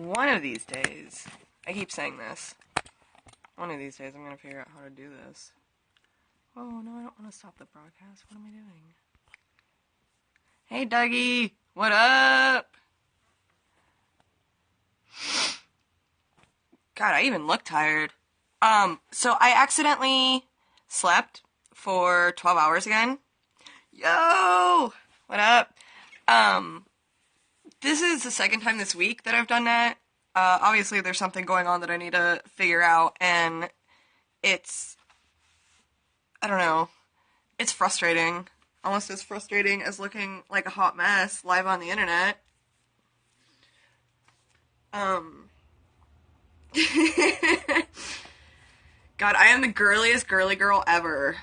one of these days, I keep saying this, one of these days I'm going to figure out how to do this. Oh, no, I don't want to stop the broadcast. What am I doing? Hey, Dougie! What up? God, I even look tired. So I accidentally slept for 12 hours again. Yo! What up? This is the second time this week that I've done that. Obviously there's something going on that I need to figure out, and it's, I don't know, it's frustrating. Almost as frustrating as looking like a hot mess live on the internet. God, I am the girliest girly girl ever.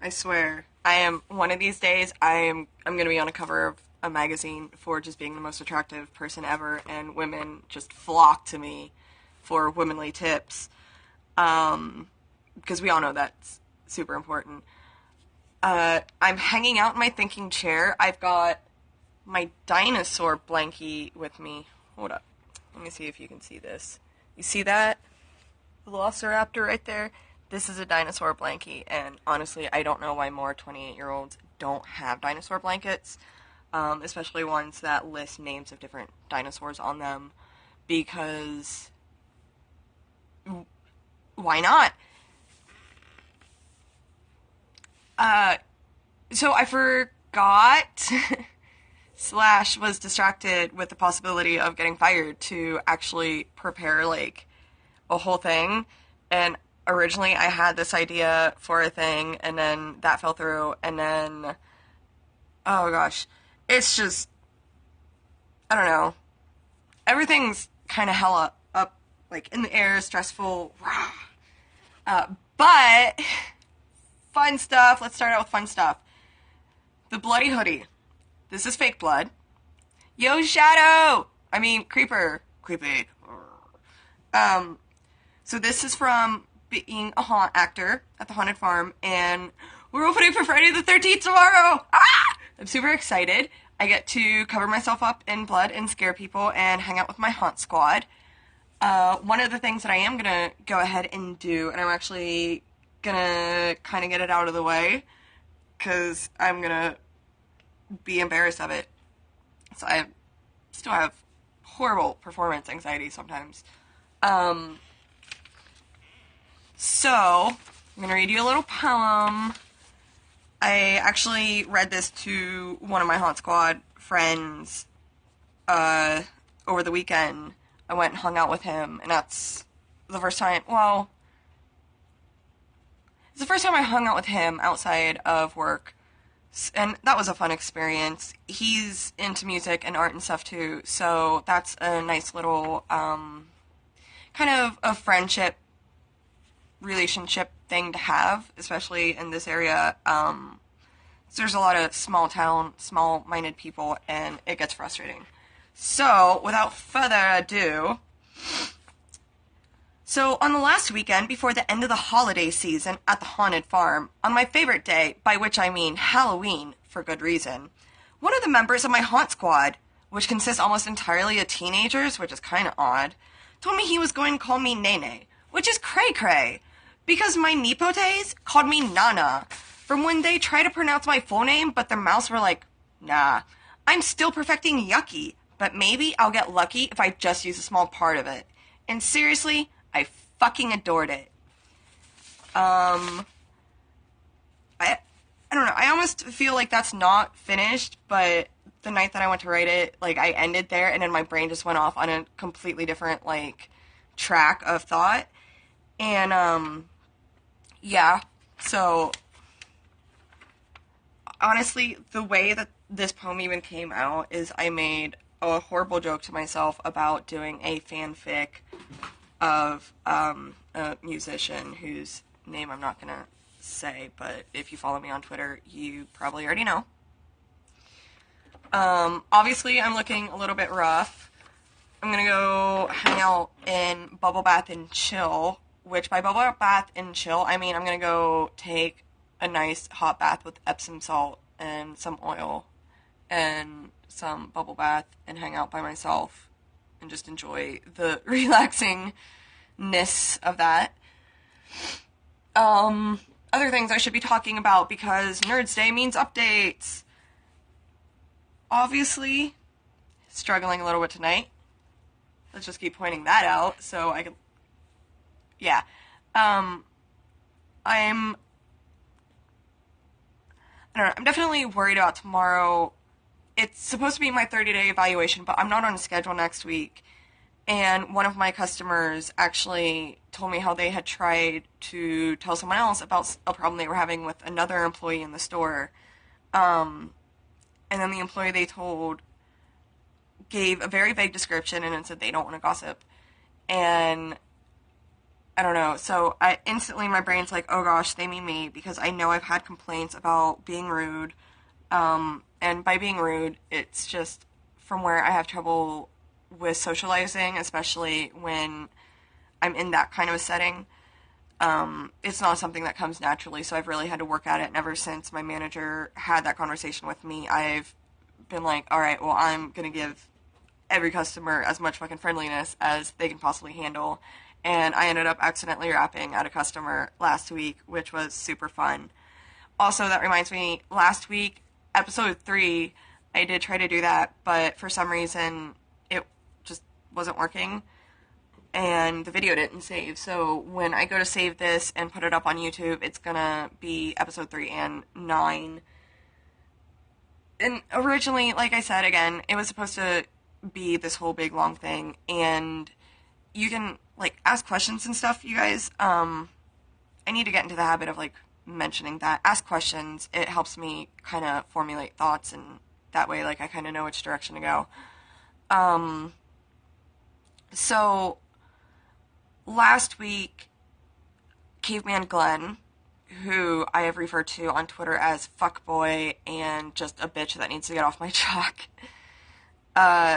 I swear. I am, one of these days, I'm gonna be on a cover of a magazine for just being the most attractive person ever, and women just flock to me for womanly tips. Because we all know that's super important. I'm hanging out in my thinking chair. I've got my dinosaur blankie with me. Hold up. Let me see if you can see this. You see that? Velociraptor right there? This is a dinosaur blankie, and honestly, I don't know why more 28-year-olds don't have dinosaur blankets, especially ones that list names of different dinosaurs on them, because why not? So I forgot / was distracted with the possibility of getting fired to actually prepare, like, a whole thing, and originally I had this idea for a thing, and then that fell through, and then, oh gosh, it's just, I don't know, everything's kind of hella up, like, in the air, stressful, but, fun stuff. Let's start out with fun stuff. The bloody hoodie. This is fake blood. Yo, Shadow! I mean, Creeper. Creepy. So this is from being a haunt actor at the Haunted Farm, and we're opening for Friday the 13th tomorrow! Ah! I'm super excited. I get to cover myself up in blood and scare people and hang out with my haunt squad. One of the things that I am gonna go ahead and do, and I'm actually gonna kind of get it out of the way, because I'm gonna be embarrassed of it. So I still have horrible performance anxiety sometimes. So, I'm going to read you a little poem. I actually read this to one of my Haunt Squad friends over the weekend. I went and hung out with him, and that's the first time, well, it's the first time I hung out with him outside of work, and that was a fun experience. He's into music and art and stuff too, so that's a nice little kind of a friendship relationship thing to have, especially in this area. So there's a lot of small town, small-minded people, and it gets frustrating. So, without further ado, so on the last weekend before the end of the holiday season at the Haunted Farm, on my favorite day, by which I mean Halloween, for good reason, one of the members of my haunt squad, which consists almost entirely of teenagers, which is kind of odd, told me he was going to call me Nene, which is cray-cray, because my Nipotes called me Nana, from when they try to pronounce my full name, but their mouths were like, nah. I'm still perfecting Yucky, but maybe I'll get lucky if I just use a small part of it. And seriously, I fucking adored it. I don't know, I almost feel like that's not finished, but the night that I went to write it, like, I ended there, and then my brain just went off on a completely different, like, track of thought. And, yeah, so, honestly, the way that this poem even came out is I made a horrible joke to myself about doing a fanfic of, a musician whose name I'm not gonna say, but if you follow me on Twitter, you probably already know. Obviously, I'm looking a little bit rough. I'm gonna go hang out in Bubble Bath and chill, which by Bubble Bath and chill, I mean I'm gonna go take a nice hot bath with Epsom salt and some oil and some bubble bath and hang out by myself and just enjoy the relaxingness of that. Other things I should be talking about, because NerdsDay means updates. Obviously, struggling a little bit tonight. Let's just keep pointing that out so I can... Yeah. I don't know, I'm definitely worried about tomorrow. It's supposed to be my 30-day evaluation, but I'm not on a schedule next week. And one of my customers actually told me how they had tried to tell someone else about a problem they were having with another employee in the store. And then the employee they told gave a very vague description and said they don't want to gossip. And I don't know. So I instantly, my brain's like, oh gosh, they mean me, because I know I've had complaints about being rude. And by being rude, it's just from where I have trouble with socializing, especially when I'm in that kind of a setting. It's not something that comes naturally, so I've really had to work at it. And ever since my manager had that conversation with me, I've been like, all right, well, I'm going to give every customer as much fucking friendliness as they can possibly handle. And I ended up accidentally rapping at a customer last week, which was super fun. Also, that reminds me, last week, episode 3, I did try to do that, but for some reason, it just wasn't working, and the video didn't save. So when I go to save this and put it up on YouTube, it's gonna be episode 3 and 9. And originally, like I said, again, it was supposed to be this whole big long thing, and you can, like, ask questions and stuff, you guys. I need to get into the habit of, like, mentioning that. Ask questions. It helps me kind of formulate thoughts, and that way, like, I kind of know which direction to go. So, last week, Caveman Glenn, who I have referred to on Twitter as fuckboy and just a bitch that needs to get off my jock,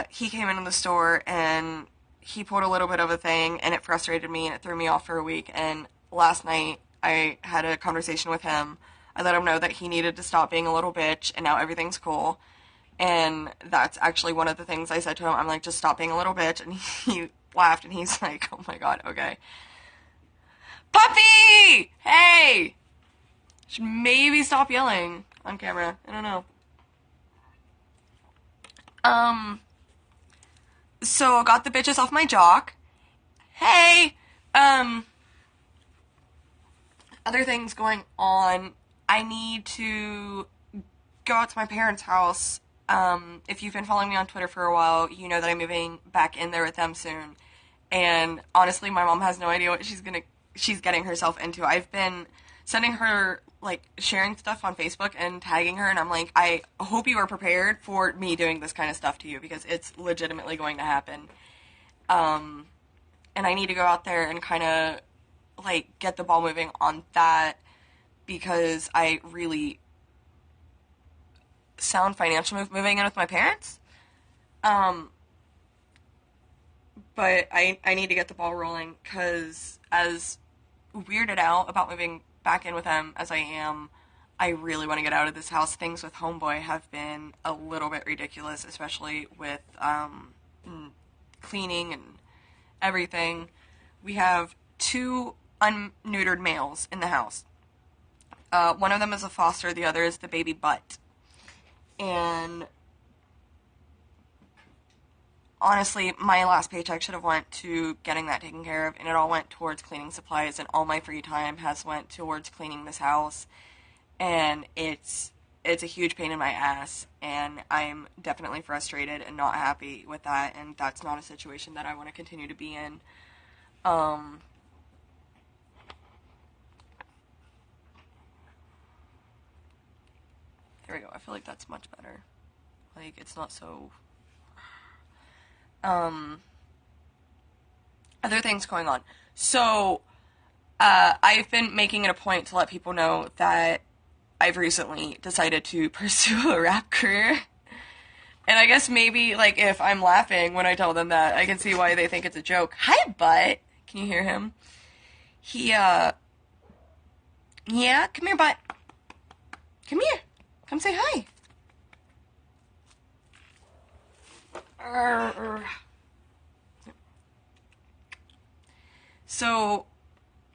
he came into the store and he pulled a little bit of a thing, and it frustrated me and it threw me off for a week. And last night I had a conversation with him. I let him know that he needed to stop being a little bitch, and now everything's cool. And that's actually one of the things I said to him. I'm like, just stop being a little bitch. And he laughed, and he's like, oh my god, okay. Puppy! Hey! Should maybe stop yelling on camera. I don't know. So got the bitches off my jock. Hey! Other things going on. I need to go out to my parents' house. If you've been following me on Twitter for a while, you know that I'm moving back in there with them soon. And honestly, my mom has no idea what she's getting herself into. I've been sending her, like, sharing stuff on Facebook and tagging her, and I'm like, I hope you are prepared for me doing this kind of stuff to you, because it's legitimately going to happen. And I need to go out there and kind of, like, get the ball moving on that, because I really sound financial moving in with my parents. But I need to get the ball rolling, because as weirded out about moving back in with them as I am, I really want to get out of this house. Things with Homeboy have been a little bit ridiculous, especially with cleaning and everything. We have 2 unneutered males in the house. One of them is a foster, the other is the baby butt. And honestly, my last paycheck should have went to getting that taken care of, and it all went towards cleaning supplies, and all my free time has went towards cleaning this house. And it's a huge pain in my ass, and I'm definitely frustrated and not happy with that, and that's not a situation that I want to continue to be in. There we go. I feel like that's much better. Like, it's not so... Other things going on. So, I've been making it a point to let people know that I've recently decided to pursue a rap career. And I guess maybe, like, if I'm laughing when I tell them that, I can see why they think it's a joke. Hi, Butt! Can you hear him? He, yeah, come here, Butt. Come here. Come say hi. So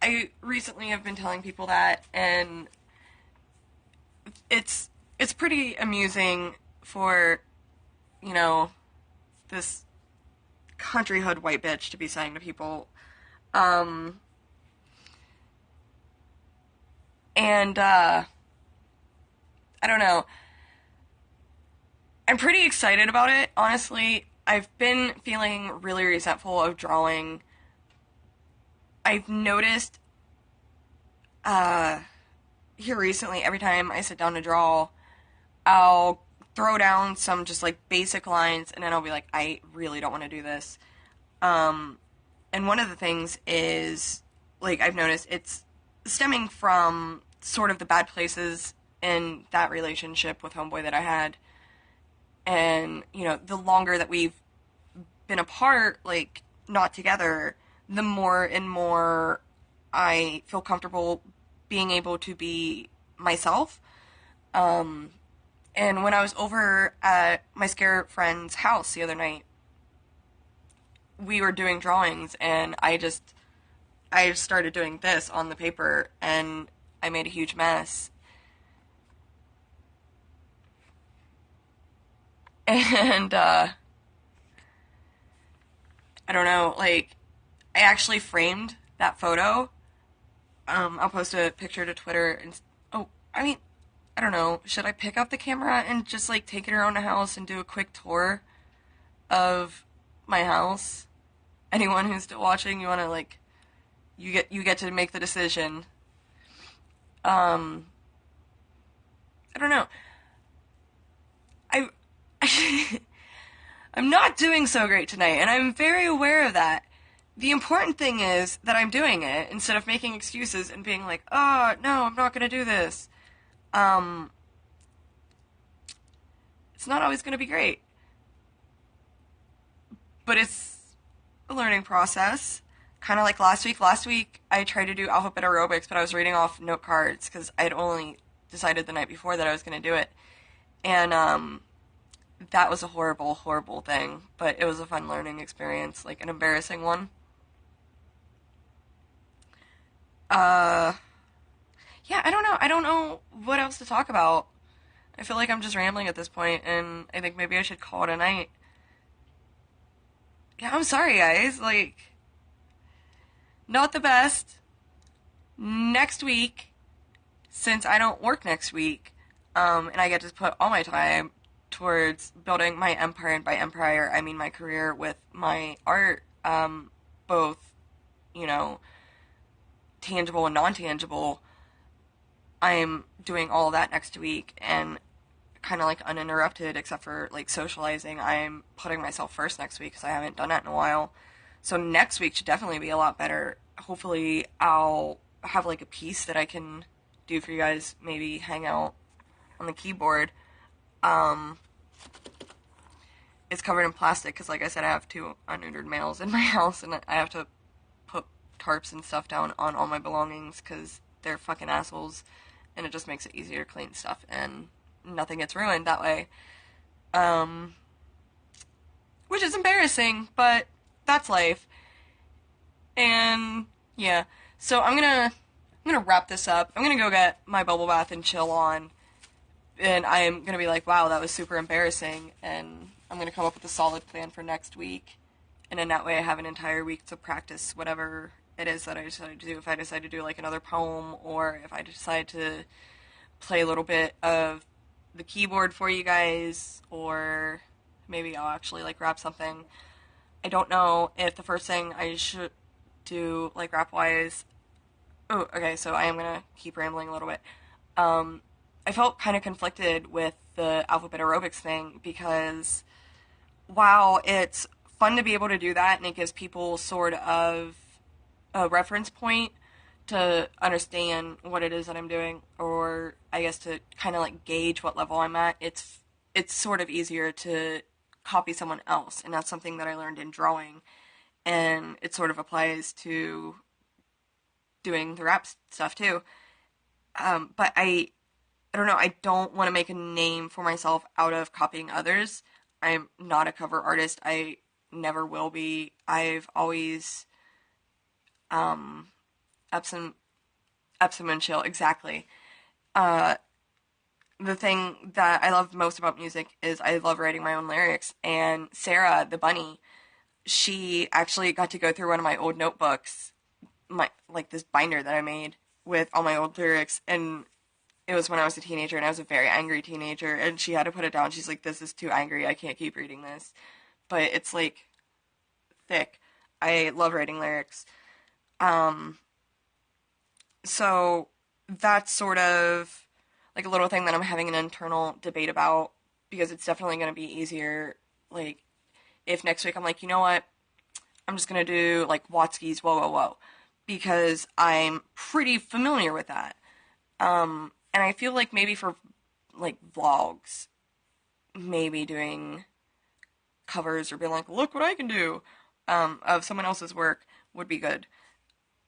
I recently have been telling people that, and it's pretty amusing for, you know, this country hood white bitch to be saying to people. And I don't know. I'm pretty excited about it, honestly. I've been feeling really resentful of drawing. I've noticed here recently, every time I sit down to draw, I'll throw down some just like basic lines, and then I'll be like, I really don't want to do this. And one of the things is, like, I've noticed it's stemming from sort of the bad places in that relationship with homeboy that I had. And, you know, the longer that we've been apart, like, not together, the more and more I feel comfortable being able to be myself. And when I was over at my scare friend's house the other night, we were doing drawings, and I started doing this on the paper, and I made a huge mess. And, I don't know, like, I actually framed that photo. I'll post a picture to Twitter, and, I don't know, should I pick up the camera and just, like, take it around the house and do a quick tour of my house? Anyone who's still watching, you want to, like, you get to make the decision. I don't know. I I'm not doing so great tonight, and I'm very aware of that. The important thing is that I'm doing it instead of making excuses and being like, "Oh, no, I'm not going to do this." It's not always going to be great. But it's a learning process. Kind of like last week. Last week, I tried to do alphabet aerobics, but I was reading off note cards because I had only decided the night before that I was going to do it. And, that was a horrible, horrible thing, but it was a fun learning experience, like an embarrassing one. Yeah, I don't know. I don't know what else to talk about. I feel like I'm just rambling at this point, and I think maybe I should call it a night. Yeah, I'm sorry, guys. Like, not the best. Next week, since I don't work next week, and I get to put all my time towards building my empire, and by empire, I mean my career with my art, both, you know, tangible and non-tangible. I'm doing all that next week, and kind of like uninterrupted, except for like socializing. I'm putting myself first next week because I haven't done that in a while. So next week should definitely be a lot better. Hopefully, I'll have like a piece that I can do for you guys. Maybe hang out on the keyboard. It's covered in plastic because, like I said, I have two unneutered males in my house, and I have to put tarps and stuff down on all my belongings because they're fucking assholes, and it just makes it easier to clean stuff, and nothing gets ruined that way. Which is embarrassing, but that's life. And yeah, so I'm gonna wrap this up. I'm gonna go get my bubble bath and chill on, and I'm gonna be like, wow, that was super embarrassing, and I'm gonna come up with a solid plan for next week, and then that way I have an entire week to practice whatever it is that I decide to do. If I decide to do like another poem, or if I decide to play a little bit of the keyboard for you guys, or maybe I'll actually like rap something. I don't know if the first thing I should do, like rap wise. Oh, okay, so I am gonna keep rambling a little bit. I felt kind of conflicted with the alphabet aerobics thing because while it's fun to be able to do that, and it gives people sort of a reference point to understand what it is that I'm doing, or I guess to kind of like gauge what level I'm at, it's sort of easier to copy someone else, and that's something that I learned in drawing, and it sort of applies to doing the rap stuff too. But I don't know, I don't want to make a name for myself out of copying others. I'm not a cover artist. I never will be. I've always Um, Epsom, Epsom and chill, exactly. Uh, the thing that I love most about music is I love writing my own lyrics. And Sarah, the bunny, she actually got to go through one of my old notebooks, my like this binder that I made with all my old lyrics, and it was when I was a teenager and I was a very angry teenager, and she had to put it down. She's like, "This is too angry. I can't keep reading this." But it's like thick. I love writing lyrics. Um, so that's sort of like a little thing that I'm having an internal debate about because it's definitely going to be easier. Like, if next week I'm like, you know what, I'm just going to do like Watsky's Whoa Whoa Whoa because I'm pretty familiar with that. And I feel like maybe for like vlogs, maybe doing covers or being like, look what I can do of someone else's work would be good.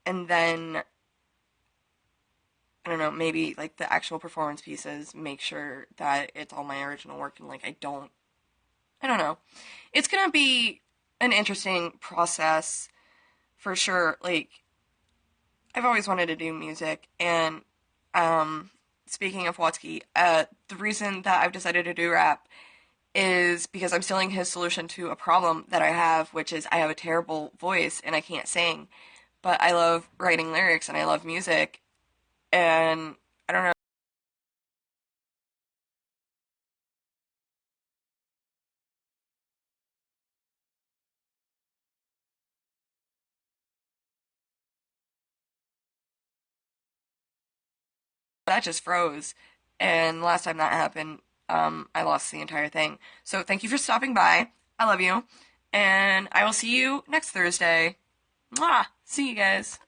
And then I don't know, maybe like the actual performance pieces, make sure that it's all my original work and like I don't know. It's gonna be an interesting process for sure. Like I've always wanted to do music, and speaking of Watsky, the reason that I've decided to do rap is because I'm stealing his solution to a problem that I have, which is I have a terrible voice and I can't sing, but I love writing lyrics and I love music, and I don't know. That just froze. And the last time that happened, I lost the entire thing. So thank you for stopping by. I love you. And I will see you next Thursday. Mwah! See you guys.